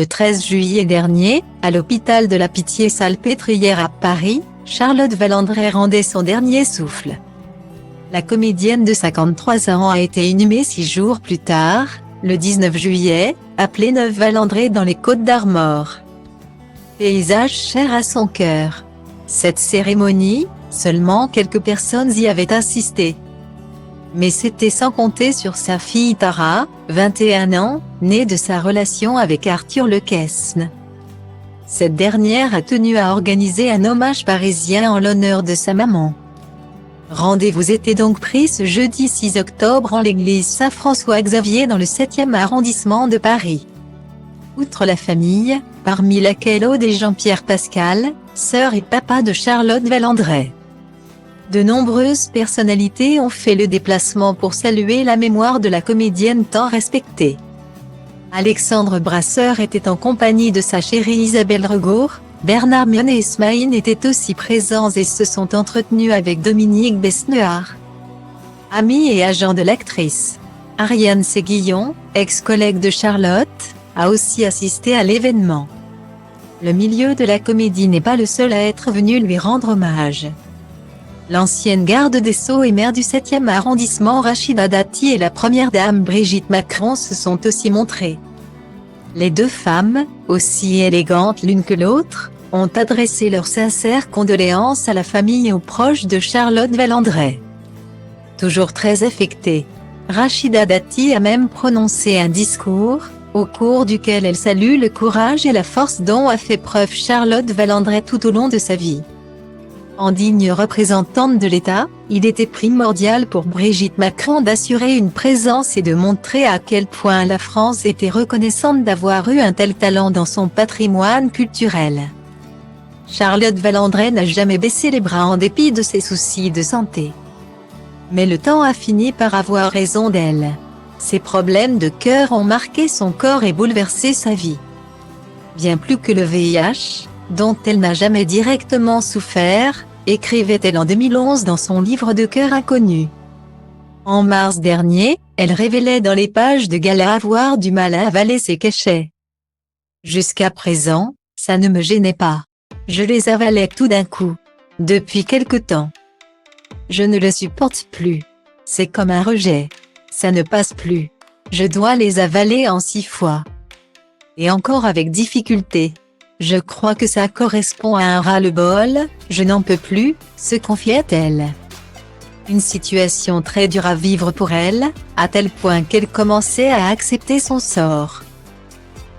Le 13 juillet dernier, à l'hôpital de la Pitié-Salpêtrière à Paris, Charlotte Valandrey rendait son dernier souffle. La comédienne de 53 ans a été inhumée 6 jours plus tard, le 19 juillet, à Pléneuve-Valandrey dans les Côtes-d'Armor. Paysage cher à son cœur. Cette cérémonie, seulement quelques personnes y avaient assisté. Mais c'était sans compter sur sa fille Tara, 21 ans, née de sa relation avec Arthur Lequesne. Cette dernière a tenu à organiser un hommage parisien en l'honneur de sa maman. Rendez-vous était donc pris ce jeudi 6 octobre en l'église Saint-François-Xavier dans le 7e arrondissement de Paris. Outre la famille, parmi laquelle Aude et Jean-Pierre Pascal, sœur et papa de Charlotte Valandrey. De nombreuses personnalités ont fait le déplacement pour saluer la mémoire de la comédienne tant respectée. Alexandre Brasseur était en compagnie de sa chérie Isabelle Regaud, Bernard Mionney et Ismaïn étaient aussi présents et se sont entretenus avec Dominique Besnehard, ami et agent de l'actrice. Ariane Séguillon, ex-collègue de Charlotte, a aussi assisté à l'événement. Le milieu de la comédie n'est pas le seul à être venu lui rendre hommage. L'ancienne garde des Sceaux et maire du 7e arrondissement Rachida Dati et la première dame Brigitte Macron se sont aussi montrées. Les deux femmes, aussi élégantes l'une que l'autre, ont adressé leurs sincères condoléances à la famille et aux proches de Charlotte Valandrey. Toujours très affectée, Rachida Dati a même prononcé un discours, au cours duquel elle salue le courage et la force dont a fait preuve Charlotte Valandrey tout au long de sa vie. En digne représentante de l'État, il était primordial pour Brigitte Macron d'assurer une présence et de montrer à quel point la France était reconnaissante d'avoir eu un tel talent dans son patrimoine culturel. Charlotte Valandrey n'a jamais baissé les bras en dépit de ses soucis de santé. Mais le temps a fini par avoir raison d'elle. Ses problèmes de cœur ont marqué son corps et bouleversé sa vie. Bien plus que le VIH, dont elle n'a jamais directement souffert, écrivait-elle en 2011 dans son livre de cœur inconnu. En mars dernier, elle révélait dans les pages de Gala avoir du mal à avaler ses cachets. Jusqu'à présent, ça ne me gênait pas. Je les avalais tout d'un coup. Depuis quelque temps. Je ne le supporte plus. C'est comme un rejet. Ça ne passe plus. Je dois les avaler en 6 fois. Et encore avec difficulté. Je crois que ça correspond à un ras-le-bol, je n'en peux plus, se confiait-elle. Une situation très dure à vivre pour elle, à tel point qu'elle commençait à accepter son sort.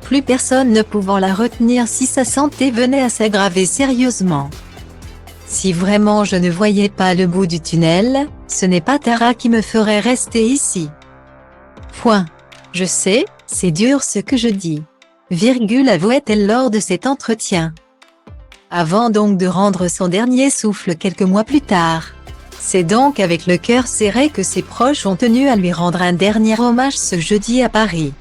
Plus personne ne pouvant la retenir si sa santé venait à s'aggraver sérieusement. Si vraiment je ne voyais pas le bout du tunnel, ce n'est pas Tara qui me ferait rester ici. Point. Je sais, c'est dur ce que je dis. Avouait-elle lors de cet entretien. Avant donc de rendre son dernier souffle quelques mois plus tard. C'est donc avec le cœur serré que ses proches ont tenu à lui rendre un dernier hommage ce jeudi à Paris.